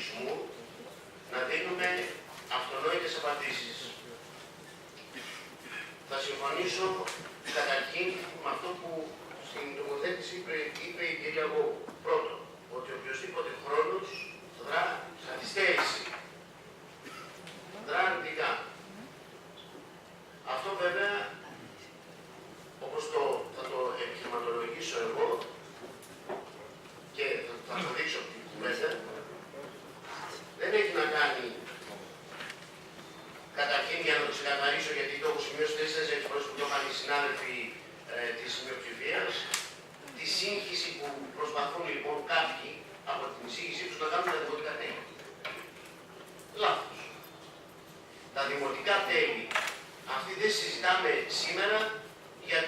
λογισμού να δίνουμε αυτονόητες απαντήσεις. Θα συμφωνήσω καταρχήν με αυτό που στην τοποθέτηση είπε η κυρία Γόγου. Πρώτον, ότι οποιοσδήποτε χρόνος δρά καθυστέρηση. Δρά αρνητικά. Αυτό βέβαια, όπως θα το επιχειρηματολογήσω εγώ και θα το δείξω από την κουβέντα, δεν έχει να κάνει καταρχήν για να το ξεκαθαρίσω, γιατί το έχω σημειώσει 4 φορές που το είχαν οι συνάδελφοι της μειοψηφίας, τη σύγχυση που προσπαθούν λοιπόν κάποιοι από την εισήγησή τους να κάνουν τα δημοτικά τέλη. Λάθος. Τα δημοτικά τέλη, αυτή δεν συζητάμε σήμερα για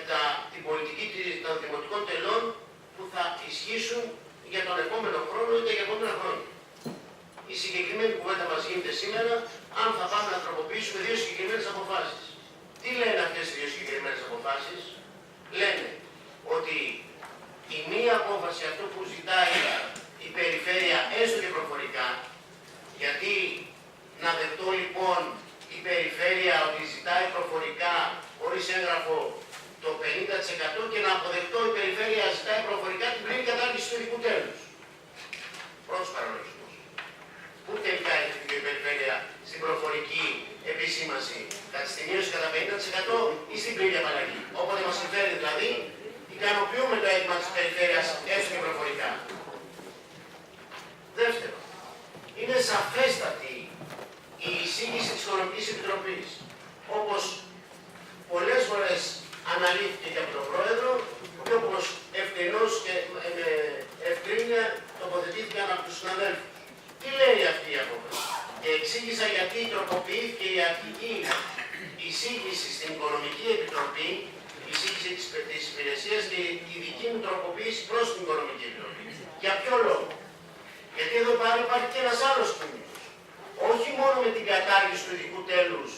την πολιτική των δημοτικών τελών που θα ισχύσουν για τον επόμενο χρόνο ή για επόμενα χρόνια. Η συγκεκριμένη κουβέντα μας γίνεται σήμερα αν θα πάμε να τροποποιήσουμε 2 συγκεκριμένες αποφάσεις. Τι λένε αυτές οι 2 συγκεκριμένες αποφάσεις? Λένε ότι η μία απόφαση, αυτό που ζητάει η περιφέρεια, έστω και προφορικά, γιατί να δεχτώ λοιπόν η περιφέρεια ότι ζητάει προφορικά χωρίς έγγραφο το 50% και να αποδεχτώ η περιφέρεια ζητάει προφορικά την πλήρη κατάργηση του ειδικού τέλους. Πρώτος παραλογισμός. Πού τελικά έχει η περιφέρεια στην προφορική επισήμανση? Στη μείωση κατά 50% ή στην πλήρη απαλλαγή? Όποτε μας συμφέρει δηλαδή, ικανοποιούμε το αίτημα της περιφέρειας έστω και προφορικά. Δεύτερο, είναι σαφέστατη η εισήγηση της Οικονομικής Επιτροπής, όπως πολλές φορές αναλύθηκε και από τον Πρόεδρο και όπως ευκρινώς και με ευκρίνεια τοποθετήθηκαν από τους συναδέλφους. Τι λέει αυτή η απόφαση? Και εξήγησα γιατί τροποποιήθηκε η αρχική εισήγηση στην Οικονομική Επιτροπή, η εισήγηση της υπηρεσίας και η δική μου τροποποίηση προς την Οικονομική Επιτροπή. Για ποιο λόγο? Γιατί εδώ πάλι υπάρχει και ένας άλλος κίνδυνος. Όχι μόνο με την κατάργηση του ειδικού τέλους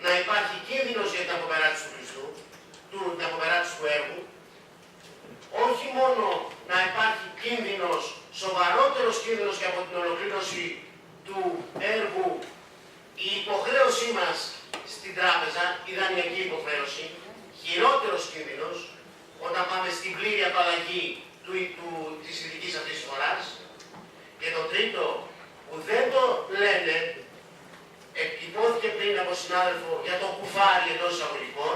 να υπάρχει κίνδυνος για την αποπεράτηση του μισθού, την αποπεράτηση του έργου, όχι μόνο να υπάρχει κίνδυνος, σοβαρότερος κίνδυνος και από την ολοκλήρωση του έργου, η υποχρέωσή μας στην τράπεζα, η δανειακή υποχρέωση, χειρότερος κίνδυνος όταν πάμε στην πλήρη απαλλαγή της ειδικής αυτής της φοράς. Και το τρίτο, που δεν το λένε, υπόθηκε πριν από συνάδελφο για το κουφάρι εντός εισαγωγικών,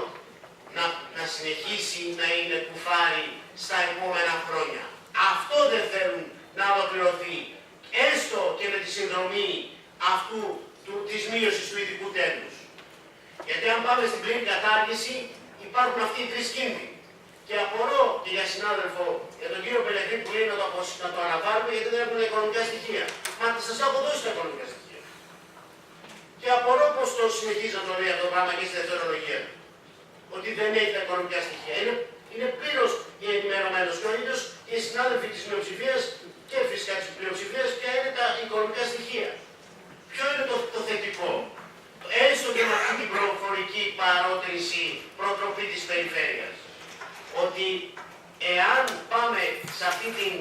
να συνεχίσει να είναι κουφάρι στα επόμενα χρόνια. Αυτό δεν θέλουν να ολοκληρωθεί, έστω και με τη συνδρομή αυτού της μείωσης του ειδικού τέλους. Γιατί αν πάμε στην πλήρη κατάργηση, υπάρχουν αυτοί οι 3 κίνδυνοι. Και απορώ και για συνάδελφο, για τον κύριο Πελεγκρή που λέει να το αναβάλουμε γιατί δεν έχουν οικονομικά στοιχεία. Μα σας έχω δώσει τα οικονομικά στοιχεία. Και απορώ πως το συνεχίζει να το λέει αυτό το πράγμα και στη δευτερολογία. Ότι δεν έχει τα οικονομικά στοιχεία. Είναι πλήρως ενημερωμένος και ο ίδιος και οι συνάδελφοι της μειοψηφίας και φυσικά της πλειοψηφίας ποια είναι τα οικονομικά στοιχεία. Ποιο είναι το θετικό? Έστω και με αυτή την προφορική παρότριση προτροπή της περιφέρειας. Ότι εάν πάμε σε αυτή την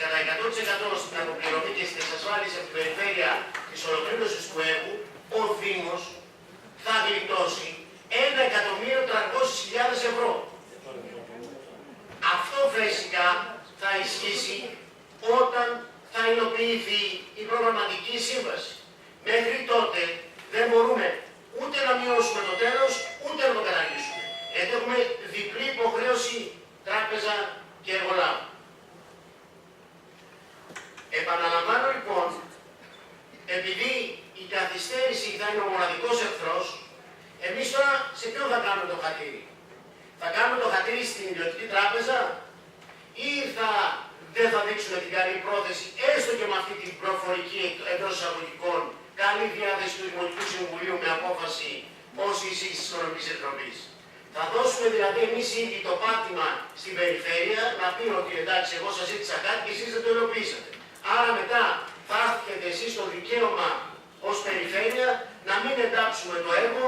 κατά 100% στην αποπληρωμή και στην εξασφάλιση από την περιφέρεια της ολοκλήρωσης του έργου, ο Δήμος θα γλιτώσει 1.300.000 ευρώ. Αυτό φυσικά θα ισχύσει όταν θα υλοποιηθεί η προγραμματική σύμβαση. Μέχρι τότε δεν μπορούμε ούτε να μειώσουμε το τέλος, ούτε να το καταργήσουμε. Γιατί έχουμε διπλή υποχρέωση τράπεζα και εργολάβο. Επαναλαμβάνω λοιπόν, επειδή η καθυστέρηση θα είναι ο μοναδικός εχθρός, εμείς τώρα σε ποιον θα κάνουμε το χατήρι? Θα κάνουμε το χατήρι στην ιδιωτική τράπεζα ή δεν θα δείξουμε την καλή πρόθεση, έστω και με αυτή την προφορική εντός εισαγωγικών, καλή διάθεση του Δημοτικού Συμβουλίου με απόφαση ως εισήγηση της Οικονομικής Επιτροπής? Θα δώσουμε δηλαδή εμείς ήδη το πάτημα στην περιφέρεια να πει ότι εντάξει, εγώ σας ζήτησα κάτι και εσείς δεν το υλοποιήσατε. Άρα μετά θα έχετε εσείς το δικαίωμα ως περιφέρεια να μην εντάξουμε το έργο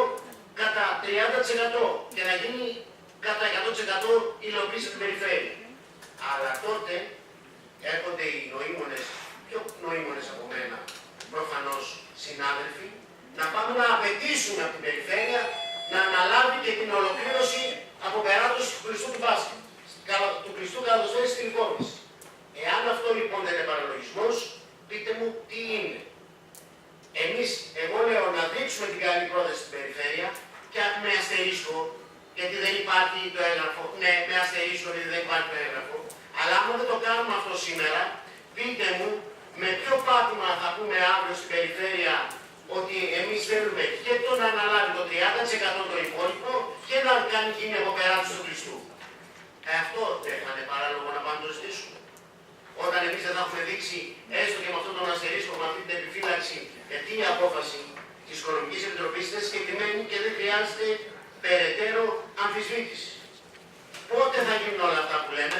κατά 30% και να γίνει κατά 100% υλοποίηση στην περιφέρεια. Αλλά τότε έρχονται οι νοήμονες, πιο νοήμονες από μένα, εξηγήσουν ότι δεν υπάρχει το έγγραφο. Αλλά άμα δεν το κάνουμε αυτό σήμερα, πείτε μου με ποιο πάτημα θα πούμε αύριο στην περιφέρεια ότι εμείς θέλουμε και το να αναλάβει το 30% το υπόλοιπο και να κάνει εκείνη από περάτους του Χριστού. Αυτό δεν θα είναι παράλογο να πάμε να το ζητήσουμε. Όταν εμείς δεν θα έχουμε δείξει έστω και με αυτόν τον αστερίσκο, με αυτή την επιφύλαξη, γιατί η απόφαση της Οικονομικής Επιτροπής είναι συγκεκριμένη και δεν χρειάζεται περαιτέρω αμφισβήτηση. Πότε θα γίνουν όλα αυτά που λέμε?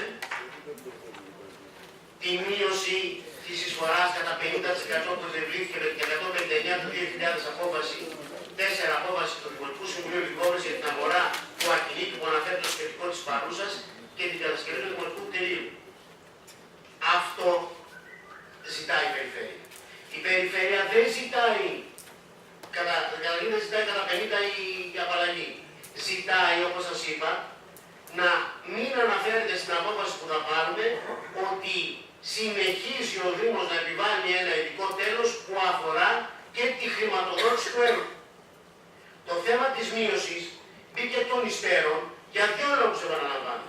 Τη μείωση της εισφοράς κατά 50% που δευλήθηκε με την 159 του 2000 απόφαση, 4 απόφαση του Δημοτικού Συμβουλίου Λυκόβρης για την αγορά του ακινήτου που αναφέρει το σχετικό της παρούσας και την κατασκευή του Δημοτικού Κτηρίου. Αυτό ζητάει η Περιφέρεια. Η Περιφέρεια δεν ζητάει καταρχήν δεν ζητάει κατά 50 η απαλλαγή. Ζητάει, όπως σας είπα, να μην αναφέρεται στην απόφαση που θα πάρουμε ότι συνεχίζει ο Δήμος να επιβάλλει ένα ειδικό τέλος που αφορά και τη χρηματοδότηση του έργου. Το θέμα της μείωσης μπήκε των υστέρων για δύο λόγους, επαναλαμβάνω.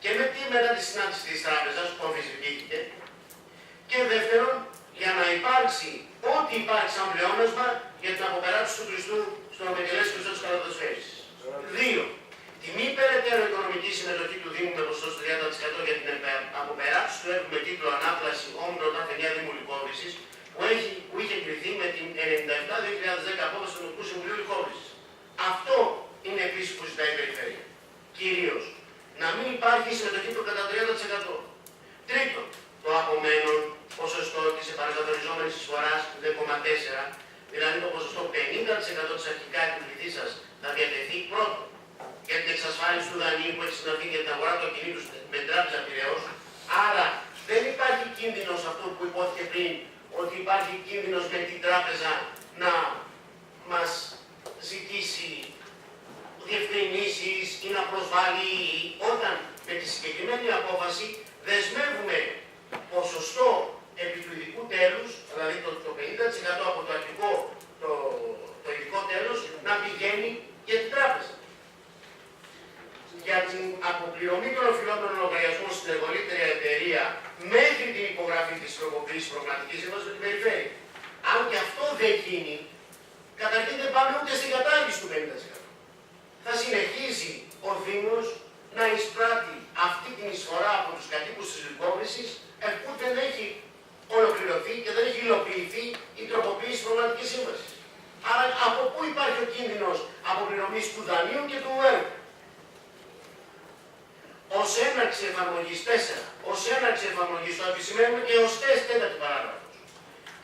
Και μετά τη συνάντηση της τράπεζας που αμφισβητήθηκε, και δεύτερον, για να υπάρξει ό,τι υπάρχει σαν πλεόνασμα για την αποπεράτωση του Χριστού στο μετελέσιο Χριστό της Καλατοσφαίρησης. 2. Τη μη περαιτέρω οικονομική συμμετοχή του Δήμου με ποσοστό 30% για την αποπεράτωση του έργου με τίτλο Ανάπλαση Όμνων Αθενιά Δήμου Λυκόβρησης που είχε εγκριθεί με την 97-2010 απόφαση του Νομικού Συμβουλίου Λυκόβρησης. Αυτό είναι επίσης που ζητάει η Περιφέρεια. Κυρίως, να μην υπάρχει συμμετοχή του κατά 30%. Τρίτον, το απομένον ποσοστό της επανακαθοριζόμενης εισφοράς 0,4, δηλαδή το ποσοστό 50% της αρχικά επιβληθής σας θα διατεθεί πρώτον για την εξασφάλιση του δανείου που έχει συναντηθεί για την αγορά του ακινήτου με την Τράπεζα Πειραιώς. Άρα δεν υπάρχει κίνδυνος αυτό που υπόθηκε πριν, ότι υπάρχει κίνδυνος με την τράπεζα να μας ζητήσει διευκρινήσεις ή να προσβάλλει, όταν με τη συγκεκριμένη απόφαση δεσμεύουμε ποσοστό επί του ειδικού τέλους, δηλαδή το 50% από το αρχικό το ειδικό τέλος, να πηγαίνει για την τράπεζα. Για την αποπληρωμή των οφειλόμενων λογαριασμών στην εργολήτρια εταιρεία μέχρι την υπογραφή της τροποποίησης προγραμματικής σύμβασης με την Περιφέρεια. Αν και αυτό δεν γίνει, καταρχήν δεν πάμε ούτε στην κατάργηση του 50%. Θα συνεχίζει ο Δήμος να εισπράττει αυτή την εισφορά από τους κατοίκους της Λυκόβρησης, που δεν έχει ολοκληρωθεί και δεν έχει υλοποιηθεί η τροποποίηση προγραμματικής σύμβασης. Άρα από πού υπάρχει ο κίνδυνος αποπληρωμής του δανείου και του έργου? Ως έναρξη εφαρμογής 4, ως έναρξη εφαρμογής, το επισημαίνουμε και ως 4η παράγραφος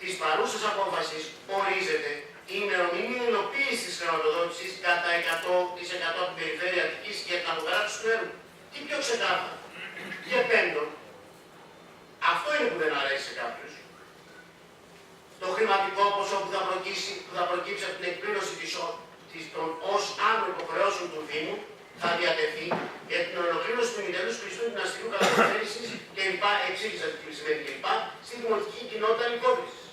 της παρούσας απόφασης ορίζεται η ημερομηνία υλοποίησης της χρηματοδότησης κατά 100% από την Περιφέρεια Αττικής και την αποπεράτωση του έργου. Τι πιο ξεκάθαρα? Και πέμπτον, αυτό είναι που δεν αρέσει σε κάποιους. Το χρηματικό ποσό που θα προκύψει από την εκπλήρωση των ως άνω υποχρεώσεων του Δήμου θα διατεθεί για την ολοκλήρωση του μηδενού Χριστού Δυναστηρίου Καλατοσφαίρησης και λοιπά, εξήγησα τι σημαίνει και λοιπά, στη δημοτική κοινότητα Λυκόβρησης.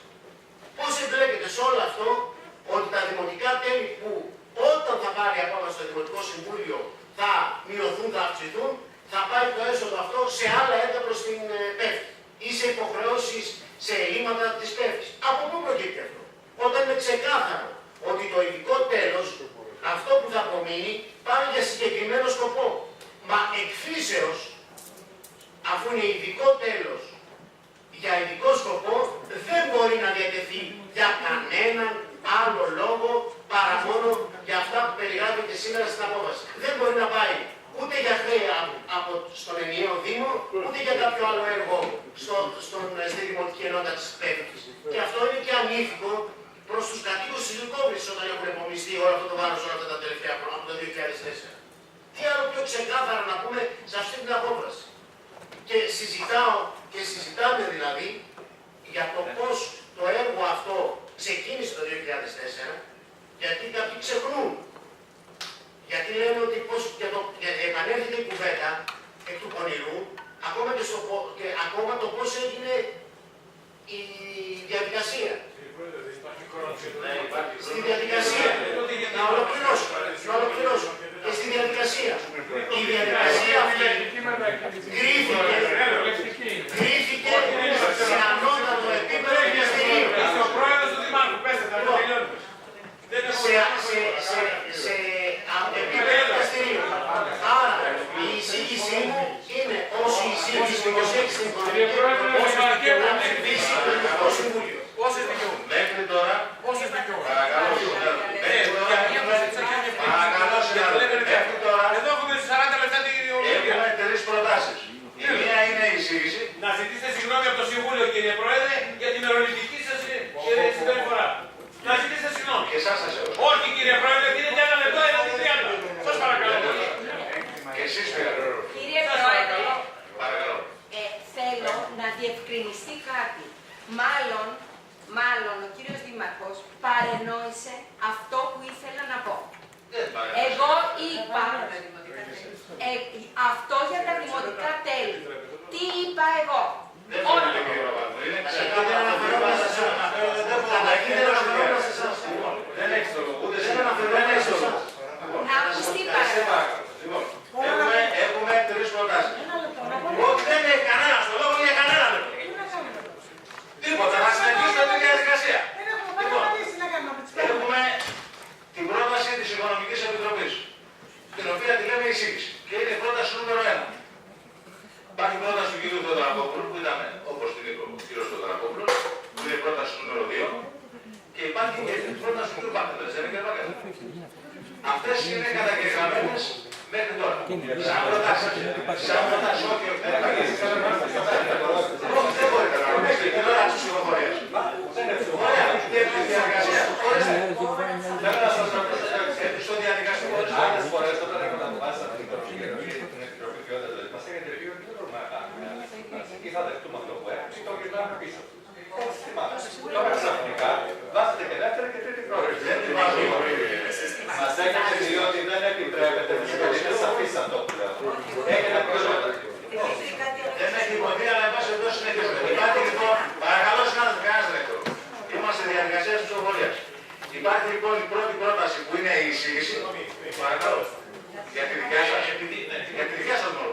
Πώς εμπλέκεται σε όλο αυτό ότι τα δημοτικά τέλη που όταν θα πάρει απόφαση στο Δημοτικό Συμβούλιο θα μειωθούν, θα αυξηθούν, θα πάει το έσοδο αυτό σε άλλα έργα προς την ΠΕΦ ή σε υποχρεώσεις, σε ελλείμματα της ΠΕΦ. Από πού προκύπτει αυτό? Όταν είναι ξεκάθαρο ότι το ειδικό τέλος, αυτό που θα απομείνει, πάει για συγκεκριμένο σκοπό. Μα εκφύσεως, αφού είναι ειδικό τέλος για ειδικό σκοπό, δεν μπορεί να διατεθεί για κανέναν άλλο λόγο παρά μόνο για αυτά που περιγράφεται σήμερα στην απόφαση. Δεν μπορεί να πάει ούτε για χρέη στον ενιαίο Δήμο, ούτε για κάποιο άλλο έργο στη Δημοτική Ενότητα της ΠΕΦ. Και αυτό είναι και ανήθικο προς τους κατοίκους της Λυκόβρησης όταν έχουν επομιστεί όλο αυτό το βάρος όλα αυτά τα τελευταία χρόνια, από το 2004. Τι άλλο πιο ξεκάθαρα να πούμε σε αυτή την απόφαση? Και συζητάμε δηλαδή για το πώς το έργο αυτό ξεκίνησε το 2004, γιατί κάποιοι ξεχνούν. Γιατί λένε ότι επανέρχεται η κουβέντα εκ του πονηρού, ακόμα το πώς έγινε η διαδικασία. Στη διαδικασία. Να ολοκληρώσω. Και στη διαδικασία. Η διαδικασία αυτή κρίθηκε σε ανώτατο επίπεδο δικαστηρίου. Είστε ο πρόεδρος του Δημάρχου, πέστε τα, τελειώνουμε. Σε επίπεδο δικαστηρίου. Άρα η εισήγησή μου είναι όσο η εισήγηση του 26 στην Οικονομική Επιτροπή να ψηφίσει το Ελληνικό Συμβούλιο. Πόσες δικαιούνται. Μέχρι τώρα, Πόσες δικαιούνται. παρακαλώ συνάδελφε, μέχρι τώρα Εδώ έχουμε 40 λεπτά την έχουμε 3 προτάσεις. Η μία είναι η εισήγηση. Να ζητήσετε συγγνώμη από το Συμβούλιο, κύριε Πρόεδρε, για την μεροληπτική σας συμπεριφορά. Να ζητήσετε συγγνώμη. Και εσάς σας εύχομαι. Όχι, κύριε Πρόεδρε, δίνετε 1 λεπτό, 1 30. Σας παρακαλώ. Και εσείς πήρατε. Κύριε Πρόεδρε, Παρακαλώ. θέλω να διευκρινιστεί κάτι. Μάλλον ο κύριος Δήμαρχος παρενόησε αυτό που ήθελα να πω. Εγώ είπα αυτό για τα δημοτικά τέλη. Τι είπα εγώ. Δεν αναφερόμαστε σε εσάς. Καταρχήν δεν αναφερόμαστε σε εσάς. Δεν έχεις το λόγο. Δεν αναφερόμαστε σε εσάς. Να ακουστεί παρακαλώ. Λοιπόν, έχουμε 3 προτάσεις. Όχι, δεν έχει κανένας το λόγο για κανένα λεπτό. Τίποτα, να συνεχίσουμε την διαδικασία. Λοιπόν, έχουμε την πρόταση της Οικονομικής Επιτροπής, την οποία τη λέμε εισήγηση. Και είναι η πρόταση νούμερο 1. Υπάρχει πρόταση του κ. Θεοδωρακόπουλου, που ήταν όπως την είπε ο κ. Θεοδωρακόπουλος, που είναι η πρόταση νούμερο 2. Και υπάρχει και η πρόταση του κ. Πάκελα. Δεν είναι κ. Πάκελα. Αυτές είναι καταγεγραμμένες μέχρι τώρα. Σαν προτάσεις. Σαν προτάσεις, όχι, όχι. Όχι, δεν μπορείτε να ρωτήσετε την ώρα της ψηφοφορίας. Ωραία, τέτοια διαδικασία. Θέλω να σας ρωτήσω στο διαδικαστικό της άλλες φορές όταν έχουμε αποφάσει αυτή την Επιτροπή Ποιότητας μας έκανε τελείω και δεν μπορούμε να κάνουμε. Ή θα δεχτούμε αυτό που έπαιξε ή το γυρνάμε πίσω. Έτσι θυμάται. Τώρα ξαφνικά βάζετε και δεύτερη και τρίτη πρόταση. Δεν μας έκανε διότι δεν επιτρέπεται τις πολίτες αφήσαν το πλέον. Έγινε πρόσφατα. Δεν έχει υποθεί, αλλά εν πάση περιπτώσει συνεχίζουμε. Υπάρχει λοιπόν, παρακαλώ συνάδελφοι, κανένας δεν έχει. Είμαστε στη διαδικασία της ψηφοφορίας. Υπάρχει λοιπόν η πρώτη πρόταση που είναι η εισήγηση. Παρακαλώ. Για τη δικιά σας. Για τη δικιά σας μόνο.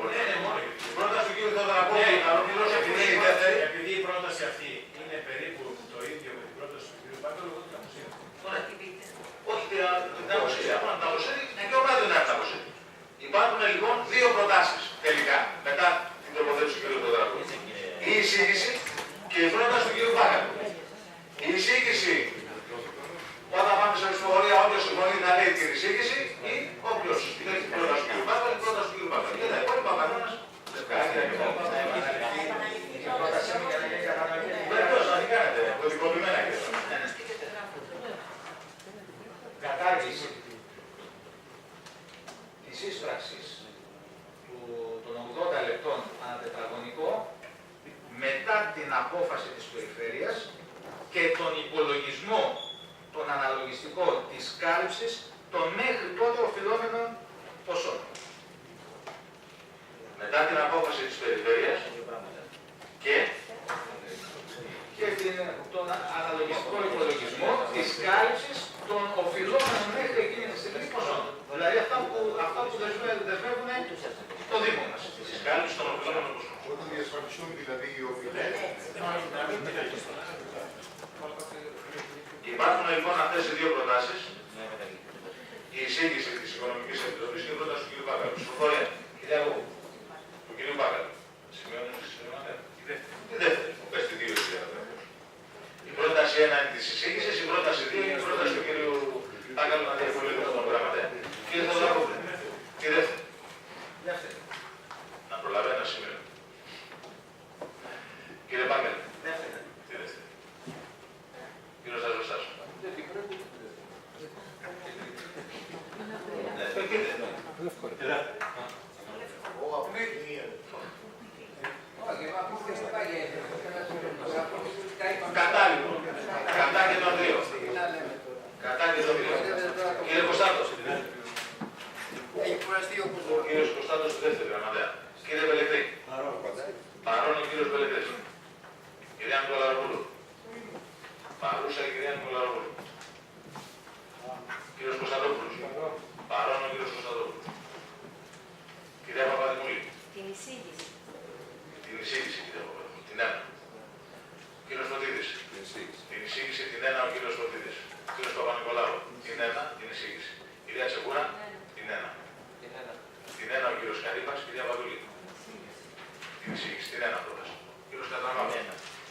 Η πρόταση του κ. Θεοδωρακόπουλου, να ολοκληρώσω επειδή είναι η δεύτερη. Επειδή η πρόταση αυτή είναι περίπου το ίδιο με την πρόταση του κ. Πάκελου, εγώ την αποσύρω. Όχι την αποσύρει, απλά την αποσύρει και ο δεν είναι αποσύρει. Υπάρχουν λοιπόν 2 προτάσεις τελικά μετά την τοποθέτηση του κ. Θεοδωρακόπουλου. Η εισήγηση και η πρόταση του κ. Πάκελου. Η εισήγηση, όταν πάμε σε ψηφοφορία, όποιος συμφωνεί να λέει την εισήγηση ή όποιος δεν έχει πρόταση του κ. Πάκελου, η πρόταση του κ. Πάκελου. Και τα υπόλοιπα κανόνας δεν κάνει. Βεβαίως, να την κάνετε, κωδικοποιημένα και κατάργηση της σύσπραξης των 80 λεπτών ανά τετραγωνικό μετά την απόφαση της περιφέρειας και τον υπολογισμό των αναλογιστικών της κάλυψης των μέχρι τότε οφειλόμενων ποσών. Μετά την απόφαση της περιφέρειας και τον αναλογιστικό υπολογισμό της κάλυψης των οφειλόμενων μέχρι εκείνη τη στιγμή ποσών. Δηλαδή αυτά που δεσμεύουν το Δήμο μας. Της κάλυψης των οφειλόμενων ποσών. Όταν διασφαλιστούν δηλαδή οι οφειλές. Υπάρχουν λοιπόν αυτές οι 2 προτάσεις. Η εισήγηση της Οικονομικής Επιτροπής και η πρόταση του κ. Πάκαλου. Ψηφοφορία. Κυρία Αγώπου. Του κ. Πάκαλου. Σημειώνουμε στη σημειώματα. Τη δεύτερη. Πες τη 2 κυρία. Η πρόταση 1 είναι της εισήγησης, η πρόταση 2 είναι η πρόταση του κ. Πάκαλου να διευκολύνει τον γραμματέα. Κύριε Θεοδωρακόπουλε. Τη δεύτερη. Να προλαβαίνει ένα σημείο. Κύριε Πάκαλου. Τη δεύτερη. Κύριος Αζωστάς. Κατά λοιπόν. Κατά και τον 2. Κατά και τον 2. Κύριε Κωνσταντός. Ο κύριος Κωνσταντός στη δεύτερη γραμματέα. Κύριε Πελεκρή. Παρόν ο κύριος Πελεκρής. Κυρία Νικολαροπούλου. Παρούσα η κυρία Νικολαροπούλου. Κύριος Κωνσταντόπουλος. Παρόν ο κύριος Κωνσταντόπουλος. Κυρία Παπαδημούλη. Την εισήγηση. Την 1 ο κύριος Φωτίδης. Κύριος Παπα-Νικολάου. Την 1 την εισήγηση. Κυρία Τσεκούρα. Την 1. Την 1 ο κύριος Καρύπας. Κυρία Παδουλή. Την εισήγηση. Την 1 πρόταση. Κύριος Κατραμάδος.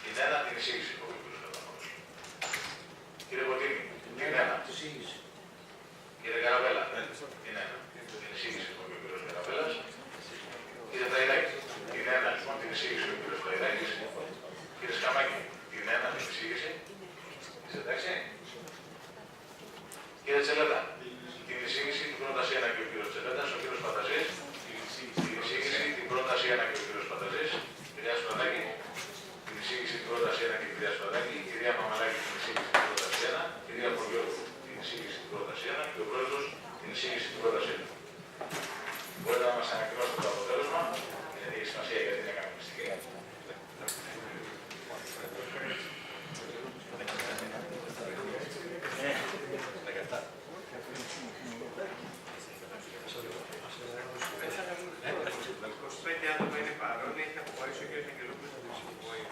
Την 1 την εισήγηση. Ο κύριος Κατραμάδος. Κύριε Κωτίνη. Την 1. Κύριε Καραβέλα. Την 1. Την εισήγηση. Ο κύριος Καραβέλας. Κύριε Ταϊράκη. Την 1 λοιπόν την εισήγηση. Ο κύριος Ταϊράκης. Κύριε Σκαμάκη. Την 1 την εισήγηση. Είσαι εντάξει. Κύριε Τσελέτα, την εισήγηση, την πρόταση 1 και ο κύριος Τσελέτας, ο κύριος Πανταζής. Την εισήγηση, την πρόταση 1 και ο κύριος Πανταζής. Κυρία Σπαδάκη, την εισήγηση, την πρόταση 1 και η κυρία Σπαδάκη. Η κυρία Μαμαλάκη, την εισήγηση, την πρόταση 1. Η κυρία Πολιόρου, την εισήγηση, την πρόταση 1. Και ο πρόεδρος, την εισήγηση, την πρόταση 1. Μπορείτε να μας ανακοινώσετε το αποτέλεσμα, γιατί έχει σημασία γιατί είναι κανονιστική. Άτομα είναι παρόν, έχει αποχωρήσει ο κ. Αγγελόπουλος από τη ψηφοφορία.